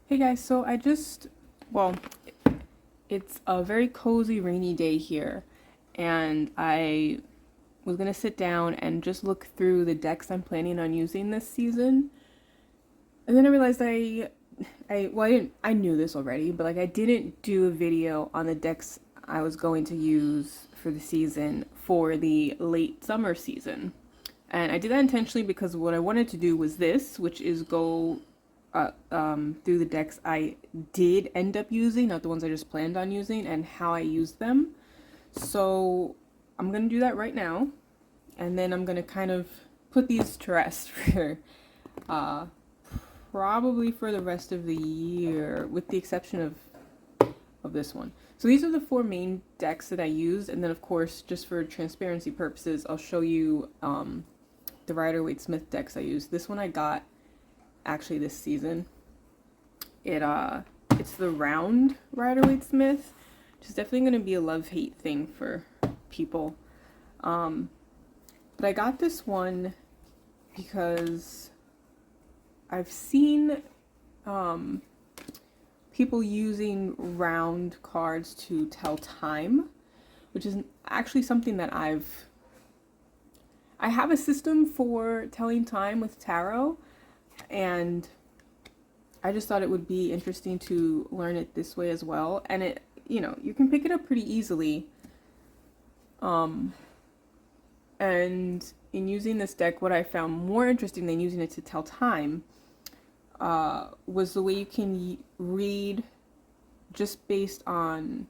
Hey guys, so well, it's a very cozy rainy day here, and I was gonna sit down and just look through the decks I'm planning on using this season. And then I realized I knew this already, but like I didn't do a video on the decks I was going to use for the season for the late summer season. And I did that intentionally because what I wanted to do was this, which is go through the decks I did end up using, not the ones I just planned on using, and how I used them. So I'm gonna do that right now, and then I'm gonna kind of put these to rest for uh, probably for the rest of the year, with the exception of this one. So these are the four main decks that I used, and then of course, just for transparency purposes, I'll show you the Rider-Waite Smith decks I used. This one I got actually this season. It's the round Rider-Waite Smith, which is definitely going to be a love-hate thing for people. But I got this one because I've seen people using round cards to tell time, which is actually something that I have a system for telling time with tarot, and I just thought it would be interesting to learn it this way as well. And it, you can pick it up pretty easily. And in using this deck, what I found more interesting than using it to tell time was the way you can read just based on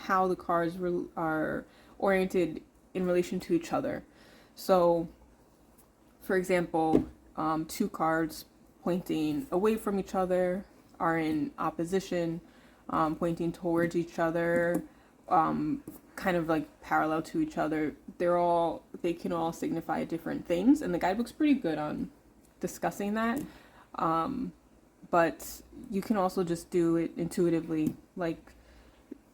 how the cards are oriented in relation to each other. So, for example, two cards pointing away from each other are in opposition, pointing towards each other, kind of like parallel to each other. They can all signify different things, and the guidebook's pretty good on discussing that. But you can also just do it intuitively, like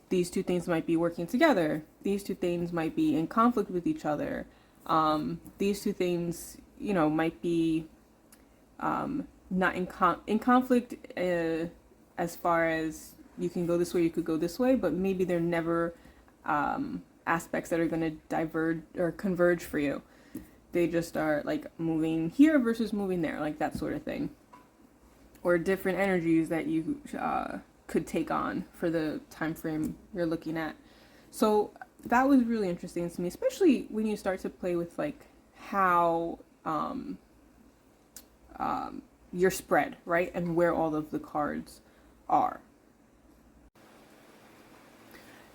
these two things might be working together. These two things might be in conflict with each other. These two things, might be not in conflict as far as you can go this way, you could go this way, but maybe they're never aspects that are going to diverge or converge for you. They just are like moving here versus moving there, like that sort of thing. Or different energies that you could take on for the time frame you're looking at. So that was really interesting to me, especially when you start to play with like how you're spread, right? And where all of the cards are.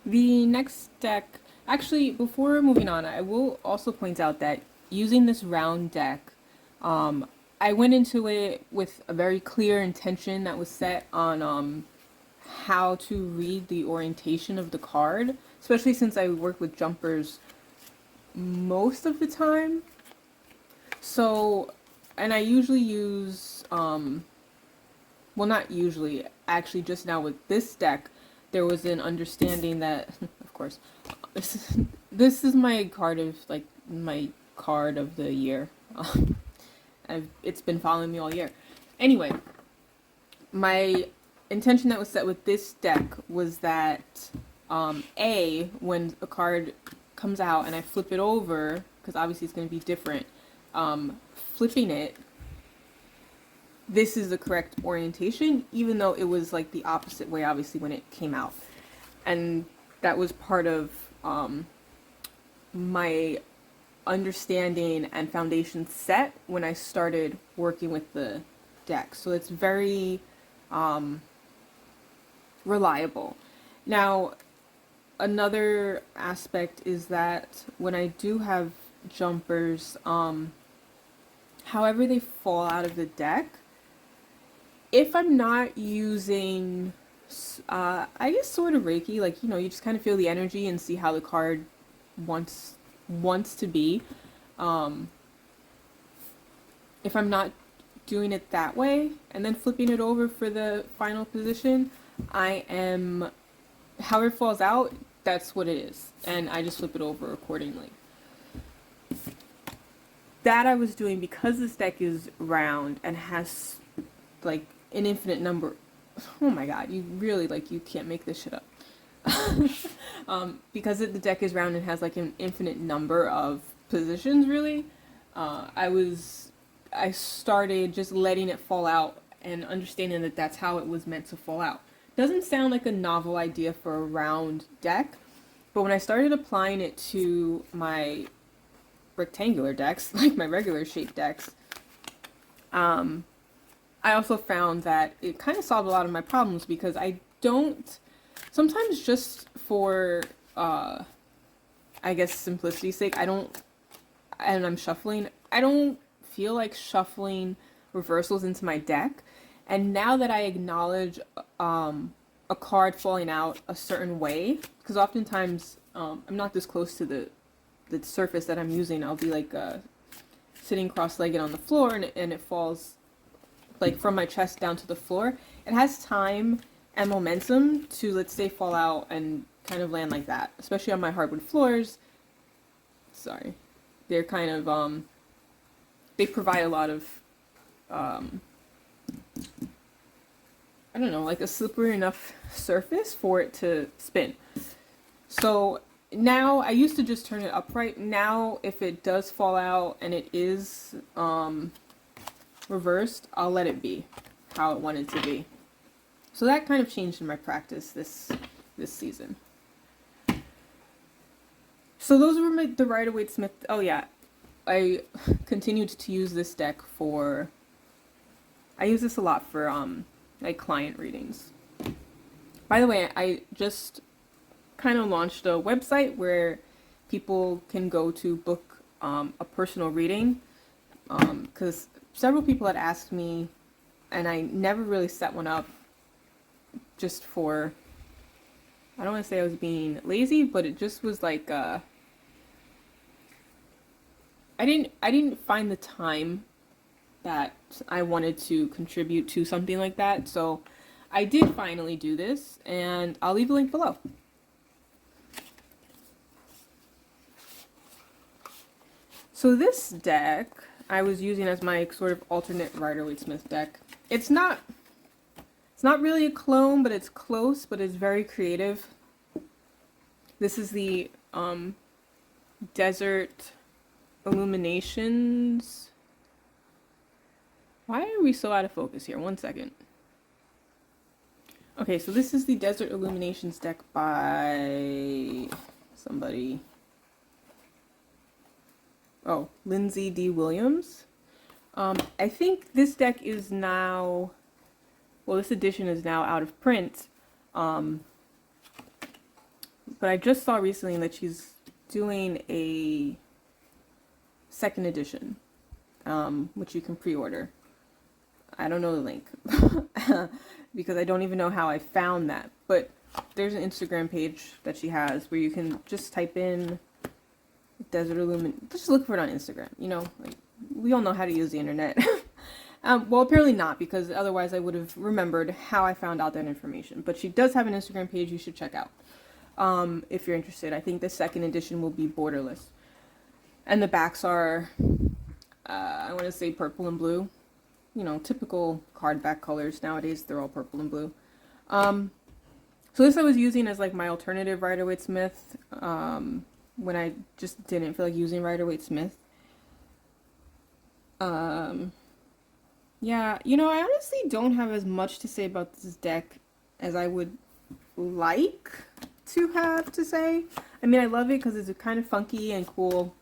The next deck, actually, before moving on, I will also point out that using this round deck, I went into it with a very clear intention that was set on how to read the orientation of the card, especially since I work with jumpers most of the time. So, and I usually use, well, not usually, actually just now with this deck, there was an understanding that, of course, this is my card of, like, my card of the year. It's been following me all year. Anyway, my intention that was set with this deck was that, when a card comes out and I flip it over, because obviously it's going to be different, flipping it, this is the correct orientation, even though it was like the opposite way, obviously, when it came out. And that was part of my understanding and foundation set when I started working with the deck. So it's very reliable. Now, another aspect is that when I do have jumpers, however they fall out of the deck, if I'm not using, I guess sort of Reiki, like, you just kind of feel the energy and see how the card wants to be. If I'm not doing it that way and then flipping it over for the final position, however it falls out, that's what it is. And I just flip it over accordingly. That I was doing because this deck is round and has like an infinite number oh my god, you really, like, you can't make this shit up. Because the deck is round and has like an infinite number of positions, really, I started just letting it fall out and understanding that that's how it was meant to fall out. Doesn't sound like a novel idea for a round deck, but when I started applying it to my rectangular decks, like my regular shaped decks, I also found that it kind of solved a lot of my problems, because I don't, sometimes just for, I guess, simplicity's sake, and I'm shuffling, I don't feel like shuffling reversals into my deck. And now that I acknowledge a card falling out a certain way, because oftentimes I'm not this close to the surface that I'm using, I'll be like sitting cross-legged on the floor, and it falls like from my chest down to the floor. It has time and momentum to, let's say, fall out and kind of land like that, especially on my hardwood floors. Sorry. They're kind of, they provide a lot of, I don't know, like a slippery enough surface for it to spin. So now, I used to just turn it upright. Now, if it does fall out and it is, reversed, I'll let it be how it wanted to be. So that kind of changed in my practice this season. So those were the Rider-Waite Smith. Oh yeah, I continued to use this deck for, I use this a lot for like client readings. By the way, I just kind of launched a website where people can go to book a personal reading, because several people had asked me, and I never really set one up, just for, I don't want to say I was being lazy, but it just was like, I didn't find the time that I wanted to contribute to something like that. So I did finally do this, and I'll leave a link below. So this deck I was using as my sort of alternate Rider-Waite Smith deck. It's not really a clone, but it's close, but it's very creative. This is the Desert Illuminations. Why are we so out of focus here? One second. Okay, so this is the Desert Illuminations deck by somebody. Oh, Lindsay D. Williams. I think this deck is now, well, this edition is now out of print. But I just saw recently that she's doing a second edition, which you can pre-order. I don't know the link because I don't even know how I found that. But there's an Instagram page that she has where you can just type in Desert Illumination. Just look for it on Instagram. You know, like, we all know how to use the internet. Well, apparently not, because otherwise I would have remembered how I found out that information. But she does have an Instagram page you should check out if you're interested. I think the second edition will be borderless. And the backs are, I want to say purple and blue. You know, typical card back colors. Nowadays, they're all purple and blue. So this I was using as like my alternative Rider-Waite Smith when I just didn't feel like using Rider-Waite Smith. Yeah, you know, I honestly don't have as much to say about this deck as I would like to have to say. I mean, I love it because it's kind of funky and cool.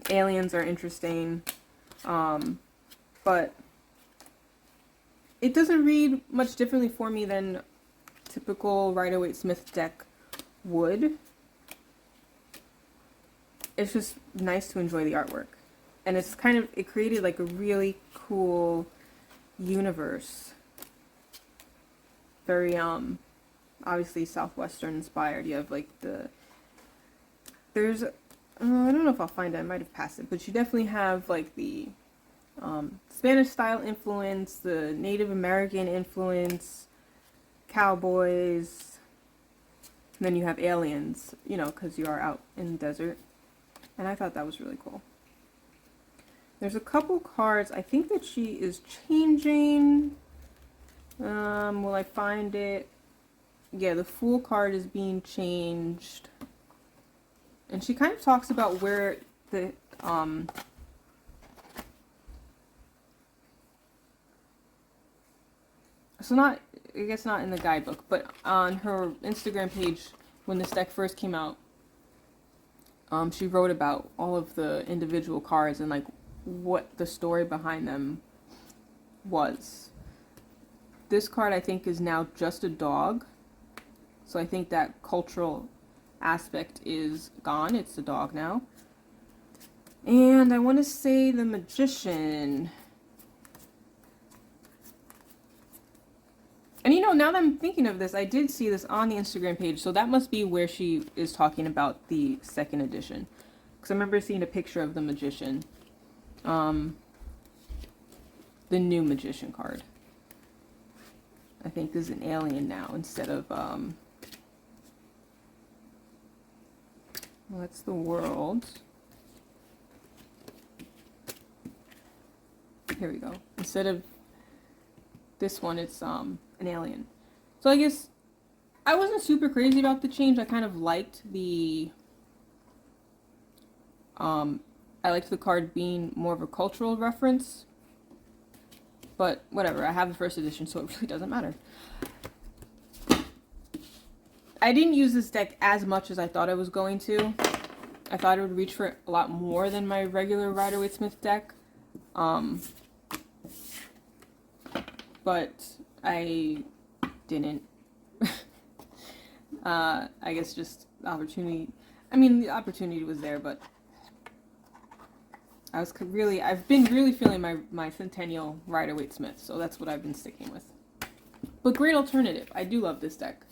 Aliens are interesting. But it doesn't read much differently for me than typical Rider-Waite Smith deck would. It's just nice to enjoy the artwork. And it's kind of, it created like a really cool universe. Very, obviously Southwestern inspired. You have like there's, I don't know if I'll find it, I might have passed it, but you definitely have like the Spanish style influence, the Native American influence, cowboys, and then you have aliens, you know, because you are out in the desert. And I thought that was really cool. There's a couple cards I think that she is changing. Will I find it? Yeah, the Fool card is being changed. And she kind of talks about where the, so not, I guess not in the guidebook, but on her Instagram page, when this deck first came out, she wrote about all of the individual cards and like what the story behind them was. This card I think is now just a dog. So I think that cultural aspect is gone. It's a dog now. And I want to say the Magician. And you know, now that I'm thinking of this, I did see this on the Instagram page. So that must be where she is talking about the second edition. Because I remember seeing a picture of the Magician. The new Magician card. I think is an alien now instead of, well, that's the World. Here we go. Instead of this one, it's an alien. So I guess I wasn't super crazy about the change. I kind of liked the I liked the card being more of a cultural reference. But whatever, I have the first edition, so it really doesn't matter. I didn't use this deck as much as I thought I was going to. I thought it would reach for a lot more than my regular Rider-Waite Smith deck. But I didn't. I guess just the opportunity. I mean, the opportunity was there, but I've been really feeling my Centennial Rider-Waite Smith, so that's what I've been sticking with. But great alternative. I do love this deck.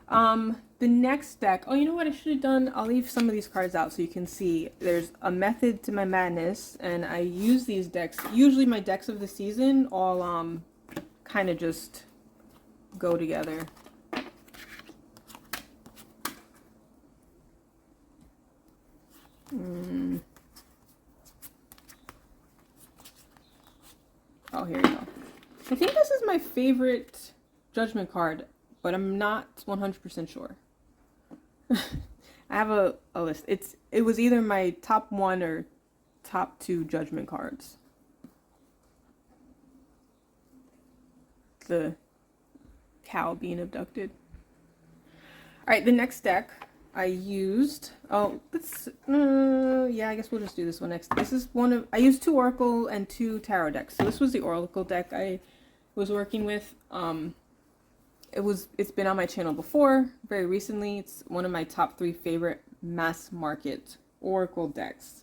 The next deck, oh, you know what I should have done? I'll leave some of these cards out so you can see. There's a method to my madness, and I use these decks. Usually my decks of the season all kind of just go together. Oh, here we go. I think this is my favorite Judgment card, but I'm not 100% sure. I have a list. It was either my top 1 or top 2 Judgment cards. The cow being abducted. Alright, the next deck I used, yeah, I guess we'll just do this one next. This is I used 2 Oracle and 2 Tarot decks. So this was the Oracle deck I was working with. It's been on my channel before, very recently. It's one of my top 3 favorite mass market Oracle decks.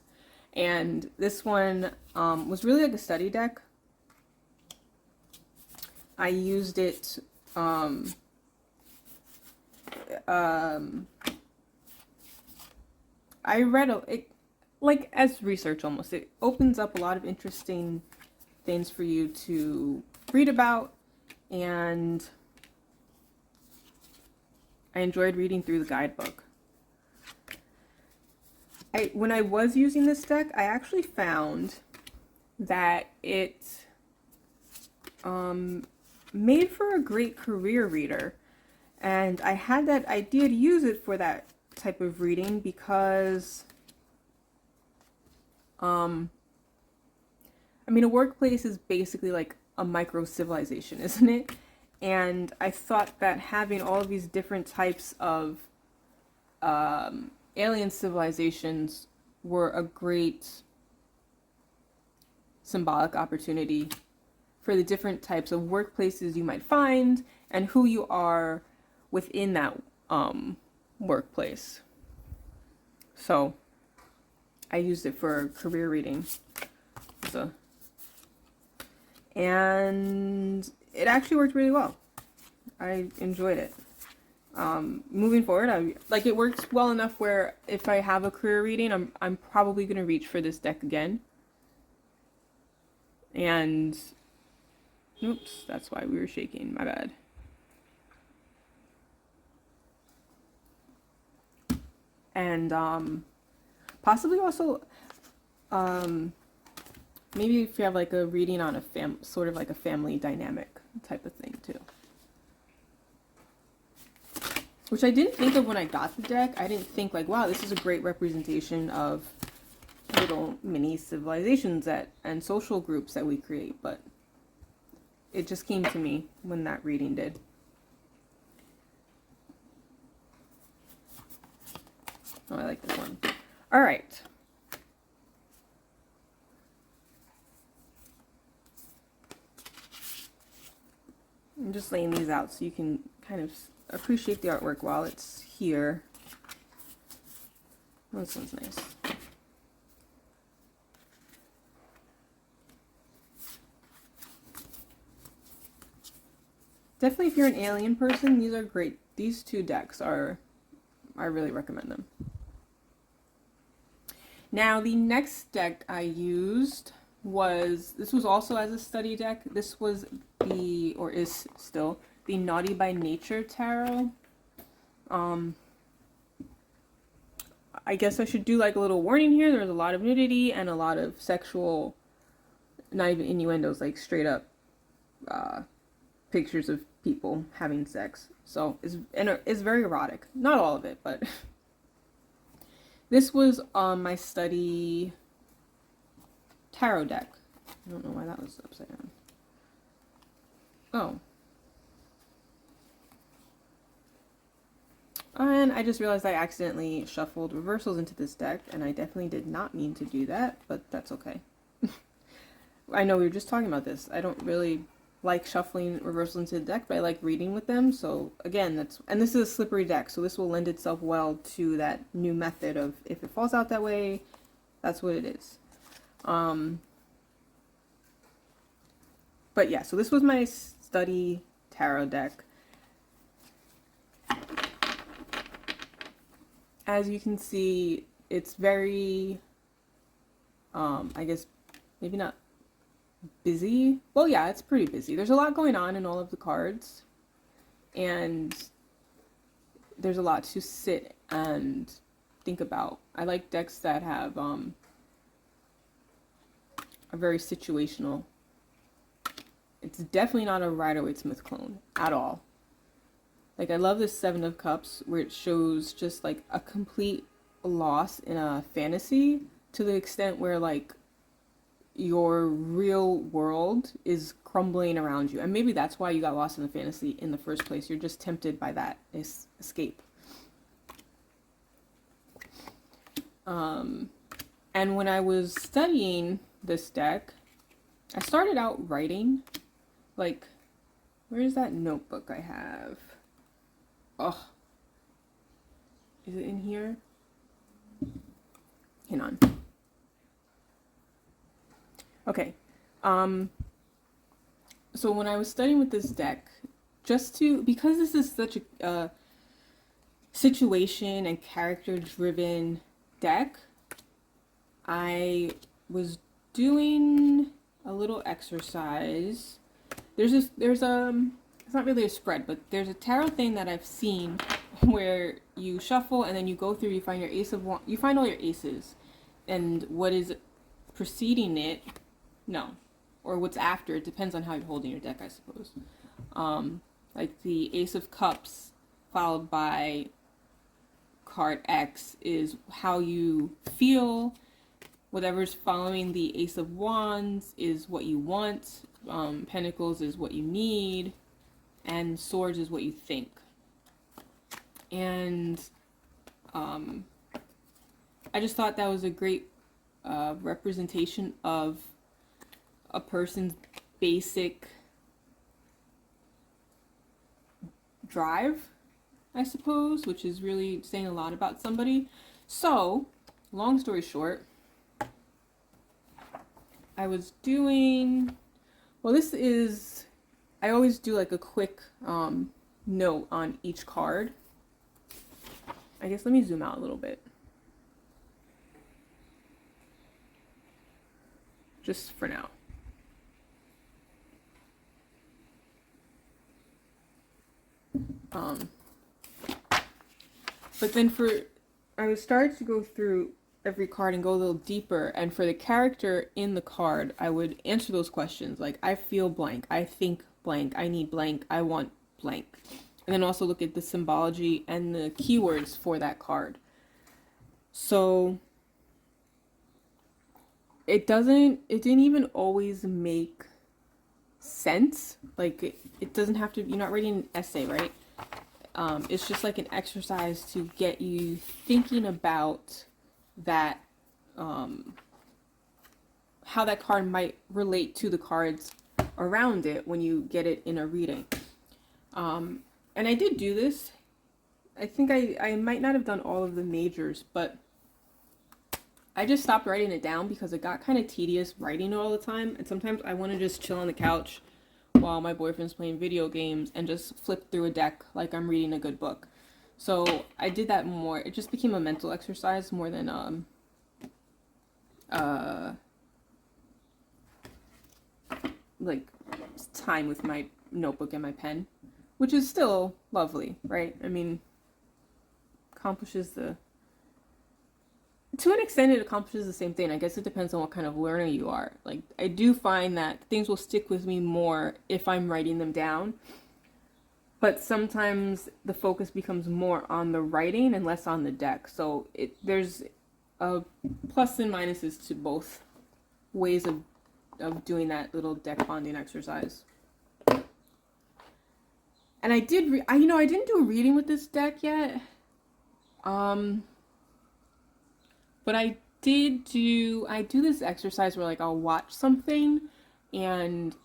And this one was really like a study deck. I used it I read it like as research almost. It opens up a lot of interesting things for you to read about, and I enjoyed reading through the guidebook. When I was using this deck, I actually found that it made for a great career reader, and I had that idea to use it for that type of reading because I mean, a workplace is basically like a micro civilization, isn't it? And I thought that having all of these different types of alien civilizations were a great symbolic opportunity for the different types of workplaces you might find and who you are within that workplace. So I used it for career reading. And it actually worked really well. I enjoyed it. Moving forward, it works well enough where if I have a career reading, I'm probably going to reach for this deck again. And oops, that's why we were shaking, my bad. And possibly also maybe if you have like a reading on sort of like a family dynamic, type of thing too. Which I didn't think of when I got the deck. I didn't think like, wow, this is a great representation of little mini civilizations and social groups that we create, but it just came to me when that reading did. Oh, I like this one. All right. I'm just laying these out so you can kind of appreciate the artwork while it's here. Oh, this one's nice. Definitely, if you're an alien person, these are great. These two decks are, I really recommend them. Now, the next deck I used this was also as a study deck. This was or is still, the Naughty by Nature Tarot. I guess I should do like a little warning here. There's a lot of nudity and a lot of sexual, not even innuendos, like straight up pictures of people having sex. So it's very erotic. Not all of it, but this was on my study tarot deck. I don't know why that was upside down. Oh. And I just realized I accidentally shuffled reversals into this deck, and I definitely did not mean to do that, but that's okay. I know we were just talking about this. I don't really like shuffling reversals into the deck, but I like reading with them. So again, and this is a slippery deck, so this will lend itself well to that new method of if it falls out that way, that's what it is. But yeah, so this was my study tarot deck. As you can see, it's very, I guess, maybe not busy. Well, yeah, it's pretty busy. There's a lot going on in all of the cards, and there's a lot to sit and think about. I like decks that have are very situational. It's definitely not a Rider-Waite Smith clone at all. Like, I love this Seven of Cups where it shows just like a complete loss in a fantasy to the extent where like your real world is crumbling around you. And maybe that's why you got lost in the fantasy in the first place. You're just tempted by that escape. And when I was studying this deck, I started out writing. Like, where's that notebook I have? Oh, is it in here? Hang on. Okay. So when I was studying with this deck, because this is such a situation and character driven deck, I was doing a little exercise. It's not really a spread, but there's a tarot thing that I've seen where you shuffle and then you go through, you find your ace of wands, you find all your aces, and what is preceding it, or what's after, it depends on how you're holding your deck, I suppose. Like the Ace of Cups followed by card X is how you feel. Whatever's following the Ace of Wands is what you want. Pentacles is what you need. And Swords is what you think. And I just thought that was a great representation of a person's basic drive, I suppose, which is really saying a lot about somebody. So, long story short, I was doing, I always do like a quick note on each card. I guess let me zoom out a little bit. Just for now. But then I would start to go through every card and go a little deeper, and for the character in the card, I would answer those questions like, I feel blank, I think blank, I need blank, I want blank. And then also look at the symbology and the keywords for that card. So it didn't even always make sense. Like it doesn't have to, you're not writing an essay, right? It's just like an exercise to get you thinking about that, how that card might relate to the cards around it when you get it in a reading. And I did do this. I think I might not have done all of the majors, but I just stopped writing it down because it got kind of tedious writing it all the time. And sometimes I want to just chill on the couch while my boyfriend's playing video games and just flip through a deck like I'm reading a good book. So I did that more. It just became a mental exercise more than like time with my notebook and my pen, which is still lovely, right? I mean, accomplishes to an extent it accomplishes the same thing. I guess it depends on what kind of learner you are. Like, I do find that things will stick with me more if I'm writing them down, but sometimes the focus becomes more on the writing and less on the deck. So there's a plus and minuses to both ways of doing that little deck bonding exercise. And I did I didn't do a reading with this deck yet. But I do this exercise where like I'll watch something and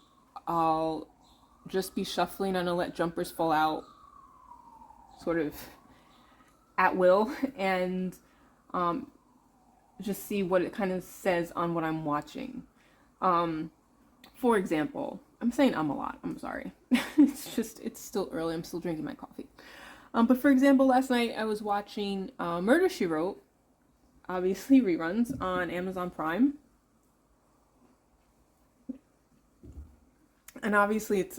I'll just be shuffling and I'll let jumpers fall out sort of at will and just see what it kind of says on what I'm watching. For example, I'm saying a lot, I'm sorry. It's still early, I'm still drinking my coffee. But for example, last night I was watching Murder, She Wrote, obviously reruns on Amazon Prime. And obviously it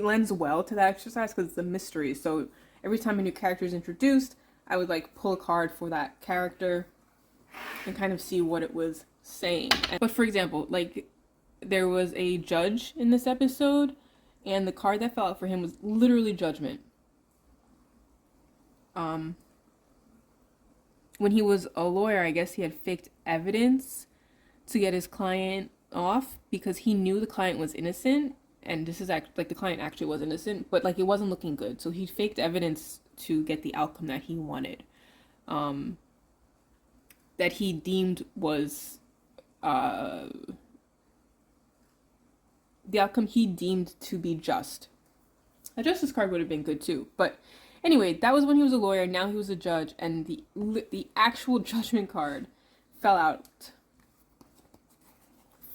lends well to that exercise because it's a mystery. So every time a new character is introduced, I would like pull a card for that character and kind of see what it was saying. But for example, like there was a judge in this episode and the card that fell out for him was literally Judgment. When he was a lawyer, I guess he had faked evidence to get his client off because he knew the client was innocent, and this is like the client actually was innocent, but like it wasn't looking good, so he faked evidence to get the outcome that he wanted, that he deemed was the outcome he deemed to be just. A justice card would have been good too, but anyway, that was when he was a lawyer. Now he was a judge, and the actual Judgment card fell out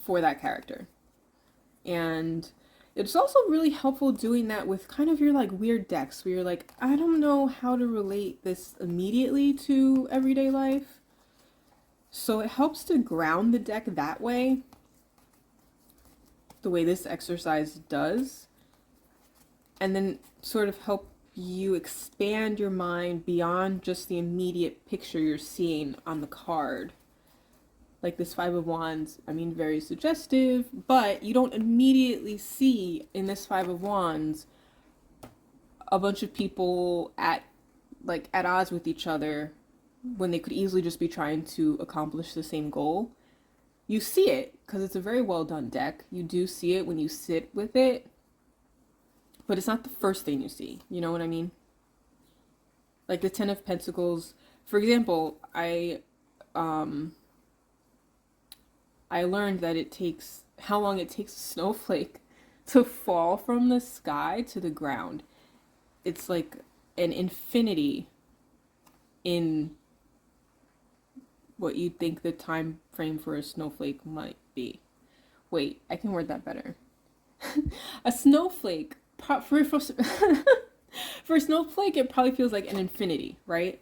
for that character. And it's also really helpful doing that with kind of your like weird decks where you're like, I don't know how to relate this immediately to everyday life. So it helps to ground the deck that way, the way this exercise does, and then sort of help you expand your mind beyond just the immediate picture you're seeing on the card. Like this Five of Wands, I mean, very suggestive, but you don't immediately see in this Five of Wands a bunch of people at odds with each other when they could easily just be trying to accomplish the same goal. You see it because it's a very well done deck. You do see it when you sit with it, but it's not the first thing you see. You know what I mean? Like the Ten of Pentacles, for example, I learned that how long it takes a snowflake to fall from the sky to the ground. It's like an infinity in what you'd think the time frame for a snowflake might be. Wait, I can word that better. A snowflake, for a snowflake, it probably feels like an infinity, right?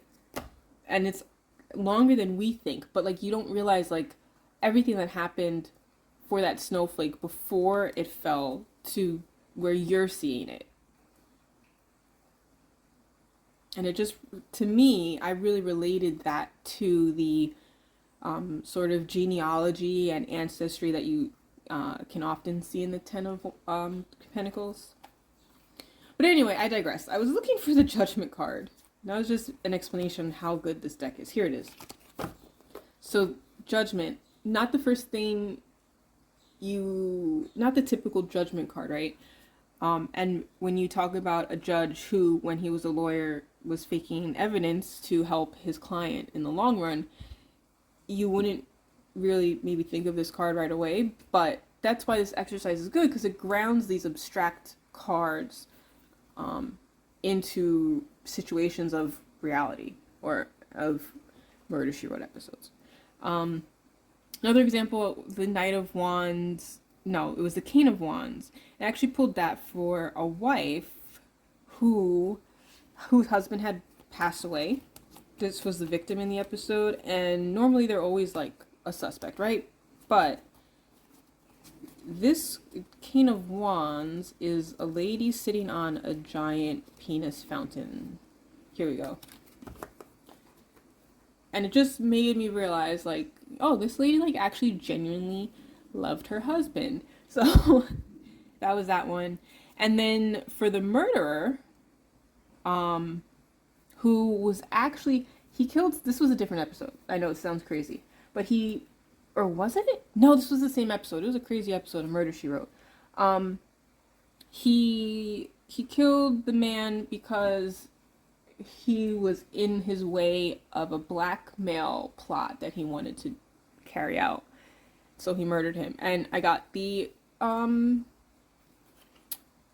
And it's longer than we think, but like you don't realize like everything that happened for that snowflake before it fell to where you're seeing it. And it just, to me, I really related that to the sort of genealogy and ancestry that you can often see in the Ten of Pentacles. But anyway, I digress. I was looking for the Judgment card. That was just an explanation of how good this deck is. Here it is. So, Judgment, not the first thing not the typical Judgment card, right? And when you talk about a judge who, when he was a lawyer, was faking evidence to help his client in the long run, you wouldn't really maybe think of this card right away, but that's why this exercise is good, because it grounds these abstract cards into situations of reality or of Murder, She Wrote episodes. Another example, the Knight of Wands. No, it was the King of Wands. I actually pulled that for a wife whose husband had passed away. This was the victim in the episode, and normally they're always like a suspect, right? But this King of Wands is a lady sitting on a giant penis fountain. Here we go. And it just made me realize, like, oh, this lady, like, actually genuinely loved her husband. So that was that one. And then for the murderer, who was actually, he killed, this was a different episode. I know it sounds crazy, but or was it? No, this was the same episode. It was a crazy episode of Murder, She Wrote. He killed the man because he was in his way of a blackmail plot that he wanted to carry out. So he murdered him. And I got the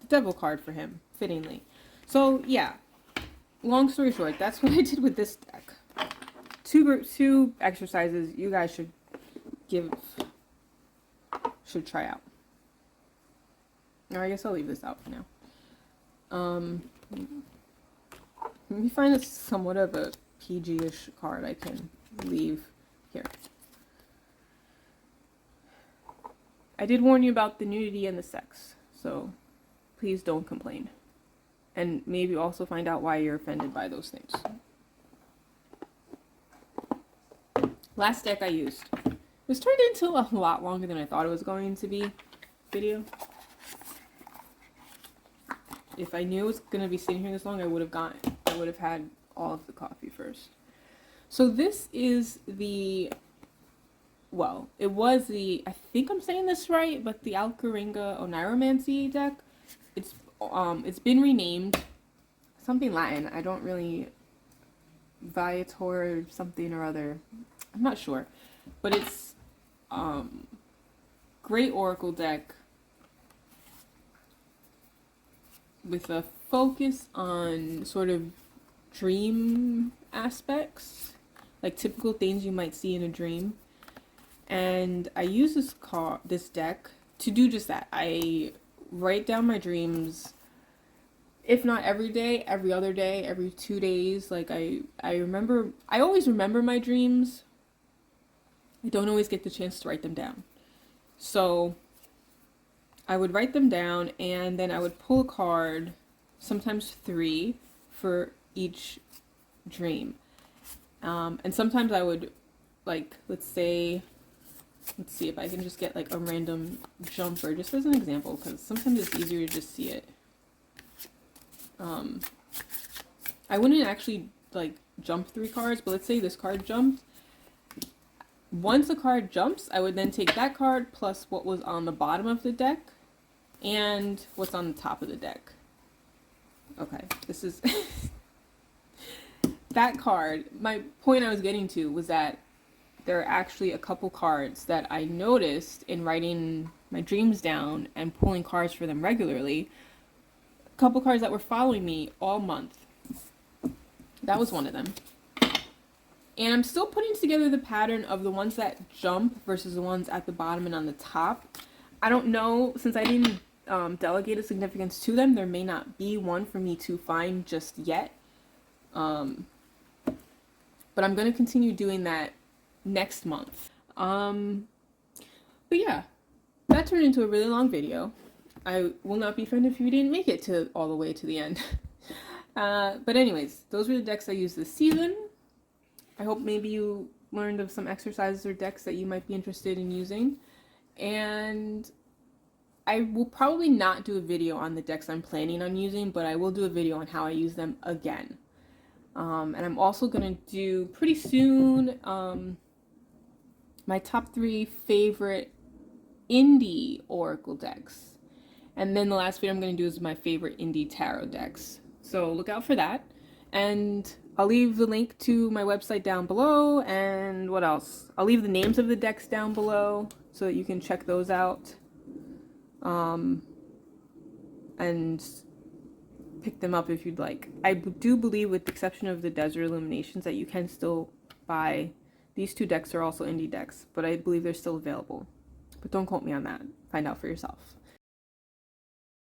devil card for him, fittingly. So yeah, long story short, that's what I did with this deck. Two exercises you guys should try out. Or I guess I'll leave this out for now. Let me find somewhat of a PG-ish card I can leave here. I did warn you about the nudity and the sex, so please don't complain. And maybe also find out why you're offended by those things. Last deck I used. This turned into a lot longer than I thought it was going to be video. If I knew it was going to be sitting here this long, I would have had all of the coffee first. So this is the, well, it was the, I think I'm saying this right, but the Alcaringa Oneiromancy deck. It's been renamed something Latin. I don't really, Viator something or other. I'm not sure, but it's great oracle deck with a focus on sort of dream aspects, like typical things you might see in a dream. And I use this deck to do just that. I write down my dreams, if not every day, every other day, every 2 days. Like I always remember my dreams. I don't always get the chance to write them down. So I would write them down, and then I would pull a card, sometimes 3, for each dream. And sometimes I would, like, let's see if I can just get like a random jumper, just as an example, because sometimes it's easier to just see it. I wouldn't actually like jump 3 cards, but let's say this card jumped. Once the card jumps, I would then take that card plus what was on the bottom of the deck and what's on the top of the deck. Okay, this is that card. My point I was getting to was that there are actually a couple cards that I noticed in writing my dreams down and pulling cards for them regularly. A couple cards that were following me all month. That was one of them. And I'm still putting together the pattern of the ones that jump versus the ones at the bottom and on the top. I don't know, since I didn't delegate a significance to them, there may not be one for me to find just yet. But I'm going to continue doing that next month. But yeah, that turned into a really long video. I will not be offended if you didn't make it all the way to the end. But anyways, those were the decks I used this season. I hope maybe you learned of some exercises or decks that you might be interested in using. And I will probably not do a video on the decks I'm planning on using, but I will do a video on how I use them again. And I'm also going to do pretty soon my top 3 favorite indie oracle decks. And then the last video I'm going to do is my favorite indie tarot decks. So look out for that. And I'll leave the link to my website down below. And what else? I'll leave the names of the decks down below so that you can check those out. And pick them up if you'd like. I do believe, with the exception of the Desert Illuminations, that you can still buy. These 2 decks are also indie decks, but I believe they're still available. But don't quote me on that. Find out for yourself.